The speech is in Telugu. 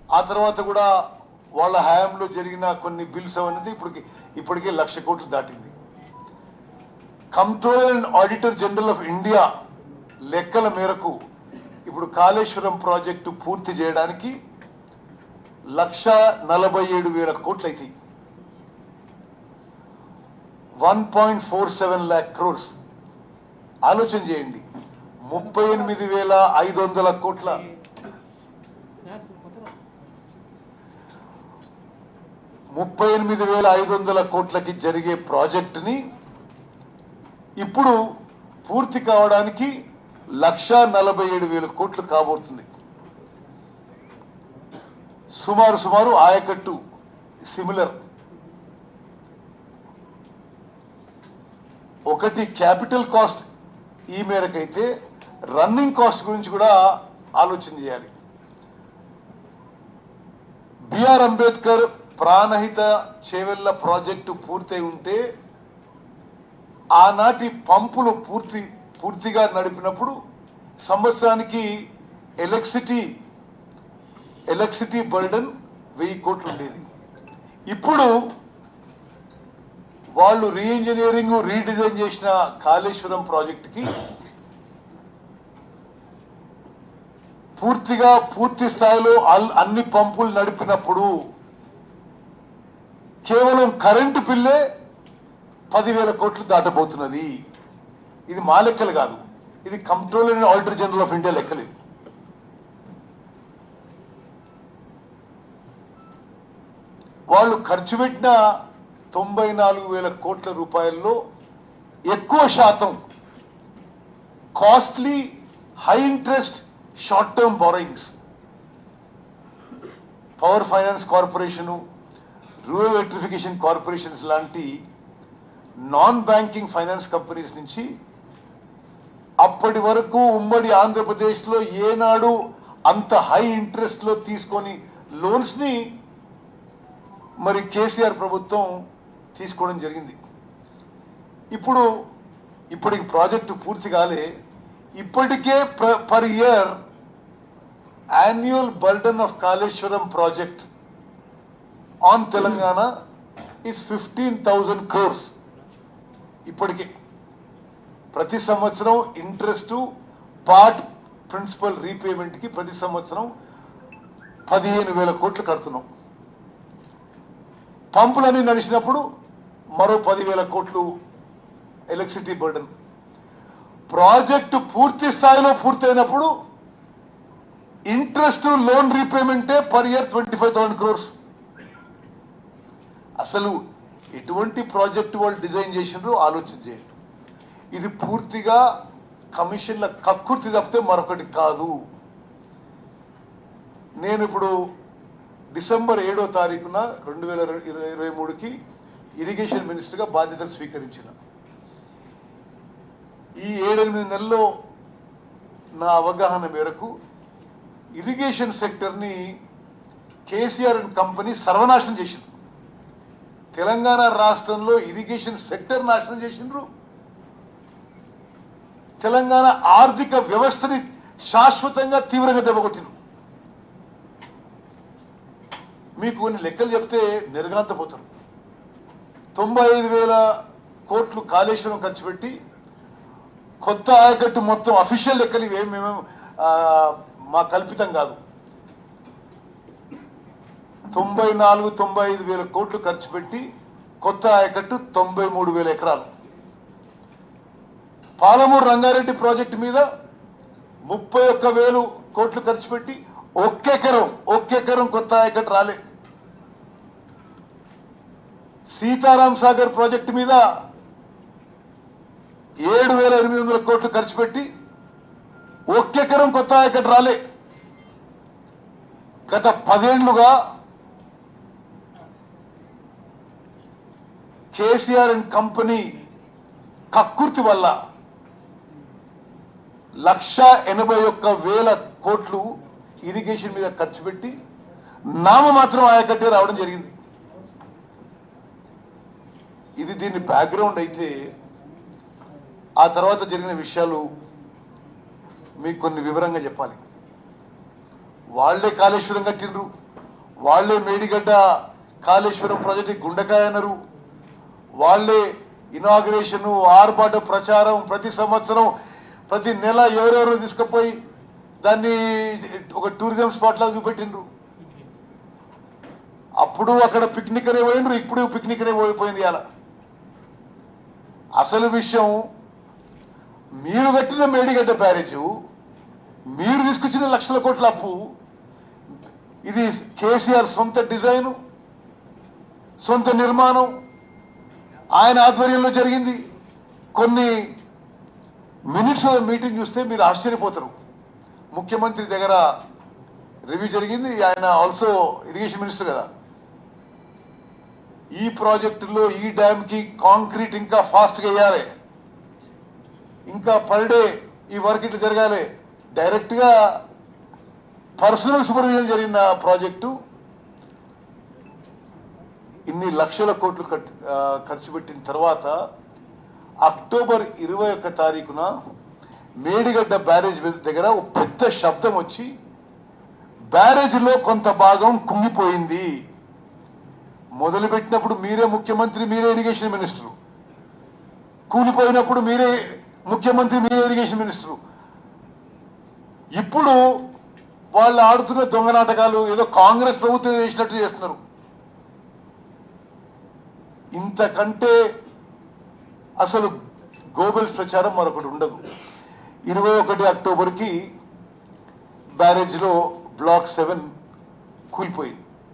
ఆ తర్వాత కూడా వాళ్ళ హయాంలో జరిగిన కొన్ని బిల్స్ అనేది ఇప్పటికే 1,00,000 కోట్లు దాటింది. Controller and auditor general of India లెక్కల మేరకు ఇప్పుడు కాళేశ్వరం ప్రాజెక్టు పూర్తి చేయడానికి 1,47,000 కోట్లు అవుతాయి. 1.47 lakh crores. ఆలోచన చేయండి, 38,500 కోట్ల 38,500 కోట్లకి జరిగే ప్రాజెక్టుని ఇప్పుడు పూర్తి కావడానికి 1,47,000 కోట్లు కాబోతుంది. సుమారు ఆయకట్టు సిమిలర్. ఒకటి క్యాపిటల్ కాస్ట్ ఈ మేరకైతే రన్నింగ్ కాస్ట్ గురించి కూడా ఆలోచన చేయాలి. బిఆర్ అంబేద్కర్ ప్రాణహిత చేవెళ్ల ప్రాజెక్టు పూర్తయి ఉంటే ఆనాటి పంపులు పూర్తిగా నడిపినప్పుడు సంవత్సరానికి ఎలక్ట్రిసిటీ బర్డెన్ 1000 కోట్లు ఉండేది. ఇప్పుడు వాళ్ళు రీఇంజనీరింగ్ రీడిజైన్ చేసిన కాళేశ్వరం ప్రాజెక్టుకి పూర్తి స్థాయిలో అన్ని పంపులు నడిపినప్పుడు కేవలం కరెంటు బిల్లే 10,000 కోట్లు దాటబోతున్నది. ఇది మా లెక్కలు కాదు, ఇది controller and auditor general of India లెక్కలు. వాళ్ళు ఖర్చు పెట్టిన 94,000 కోట్ల రూపాయల్లో ఎక్కువ శాతం costly high interest short term borrowings. Power finance corporation, rural electrification corporations లాంటి నాన్ బ్యాంకింగ్ ఫైనాన్స్ కంపెనీస్ నుంచి అప్పటి వరకు ఉమ్మడి ఆంధ్రప్రదేశ్లో ఏనాడు అంత హై ఇంట్రెస్ట్ లో తీసుకొని లోన్స్ ని మరి కేసీఆర్ ప్రభుత్వం తీసుకోవడం జరిగింది. ఇప్పటికి ప్రాజెక్టు పూర్తి కాలే. ఇప్పటికే per year annual burden of Kaleshwaram project on Telangana is 15,000 crores. ఇప్పటికే ప్రతి సంవత్సరం ఇంట్రెస్ట్ పార్ట్ ప్రిన్సిపల్ రీపేమెంట్ కి ప్రతి సంవత్సరం 15,000 కోట్లు కడుతున్నాం. పంపులన్నీ నడిచినప్పుడు మరో 10,000 కోట్లు ఎలక్ట్రిసిటీ బర్డన్. ప్రాజెక్టు పూర్తి స్థాయిలో పూర్తయినప్పుడు ఇంట్రెస్ట్ లోన్ రీపేమెంటే పర్ ఇయర్ 25,000 crores. అసలు ఎటువంటి ప్రాజెక్టు వాళ్ళు డిజైన్ చేసినారో ఆలోచన చేయండి. ఇది పూర్తిగా కమిషన్ల కక్కుర్తి తప్పితే మరొకటి కాదు. నేను ఇప్పుడు డిసెంబర్ 7వ తారీఖున 2023కి ఇరిగేషన్ మినిస్టర్గా బాధ్యతలు స్వీకరించిన. ఈ 7-8 నెలల్లో నా అవగాహన మేరకు ఇరిగేషన్ సెక్టర్ని కేసీఆర్ అండ్ కంపెనీ సర్వనాశనం చేసింది. తెలంగాణ రాష్ట్రంలో ఇరిగేషన్ సెక్టర్ నాశనం చేసిండ్రు. తెలంగాణ ఆర్థిక వ్యవస్థని శాశ్వతంగా తీవ్రంగా దెబ్బకొట్టిండ్రు. మీకు కొన్ని లెక్కలు చెప్తే నిర్గాంతపోతారు. 95,000 కోట్లు కాళేశ్వరం ఖర్చు పెట్టి కొత్త ఆయకట్టు మొత్తం అఫీషియల్ లెక్కలు ఇవేమేమో మా కల్పితం కాదు. 94-95,000 కోట్లు ఖర్చు పెట్టి కొత్త ఆయకట్టు 93,000 ఎకరాలు. పాలమూరు రంగారెడ్డి ప్రాజెక్టు మీద 31,000 కోట్లు ఖర్చు పెట్టి ఒక్కెకరం కొత్త ఆయకట్టు రాలే. సీతారాం సాగర్ ప్రాజెక్టు మీద 7,800 కోట్లు ఖర్చు పెట్టి ఒక్కెకరం కొత్త ఆయకట్టు రాలే. గత 10 ఏళ్లుగా కేసీఆర్ అండ్ కంపెనీ కక్కుర్తి వల్ల 1,81,000 కోట్లు ఇరిగేషన్ మీద ఖర్చు పెట్టి నామమాత్రం ఆయకట్టే రావడం జరిగింది. ఇది దీని బ్యాక్గ్రౌండ్ అయితే ఆ తర్వాత జరిగిన విషయాలు మీకు కొన్ని వివరంగా చెప్పాలి. వాళ్లే కాళేశ్వరం కట్టిండ్రు, వాళ్లే మేడిగడ్డ కాళేశ్వరం ప్రాజెక్టు గుండెకాయ అన్నారు. వాళ్లే ఇనాగ్రేషన్, ఆర్భాట ప్రచారం, ప్రతి సంవత్సరం ప్రతి నెల ఎవరెవరు తీసుకుపోయి దాన్ని ఒక టూరిజం స్పాట్ లాగా చూపెట్టిండ్రు. అప్పుడు అక్కడ పిక్నిక్ అనే పోయిండ్రు, ఇప్పుడు పిక్నిక్ అనే పోయిపోయింది. అలా అసలు విషయం, మీరు కట్టిన మేడిగడ్డ బ్యారేజు, మీరు తీసుకొచ్చిన లక్షల కోట్ల అప్పు, ఇది కేసీఆర్ సొంత డిజైను, సొంత నిర్మాణం, ఆయన ఆధ్వర్యంలో జరిగింది. కొన్ని మినిట్స్ మీటింగ్ చూస్తే మీరు ఆశ్చర్యపోతారు. ముఖ్యమంత్రి దగ్గర రివ్యూ జరిగింది, ఆయన ఆల్సో ఇరిగేషన్ మినిస్టర్ కదా. ఈ ప్రాజెక్టులో ఈ డ్యామ్ కి కాంక్రీట్ ఇంకా ఫాస్ట్ గా వేయాలి, ఇంకా పర్ డే ఈ వర్క్ ఇట్లా జరగాలి. డైరెక్ట్ గా పర్సనల్ సూపర్విజన్ జరిగిన ప్రాజెక్టు ఇన్ని లక్షల కోట్లు ఖర్చు పెట్టిన తర్వాత అక్టోబర్ 21 తారీఖున మేడిగడ్డ బ్యారేజ్ దగ్గర ఒక పెద్ద శబ్దం వచ్చి బ్యారేజ్లో కొంత భాగం కుంగిపోయింది. మొదలుపెట్టినప్పుడు మీరే ముఖ్యమంత్రి, మీరే ఇరిగేషన్ మినిస్టర్. కూలిపోయినప్పుడు మీరే ముఖ్యమంత్రి, మీరే ఇరిగేషన్ మినిస్టర్. ఇప్పుడు వాళ్ళు ఆడుతున్న దొంగ నాటకాలు ఏదో కాంగ్రెస్ ప్రభుత్వం చేసినట్టు చేస్తున్నారు. ఇంతకంటే అసలు గోబెల్స్ ప్రచారం మరొకటి ఉండదు. 21 అక్టోబర్కి బ్యారేజ్ లో బ్లాక్ 7 కూలిపోయింది.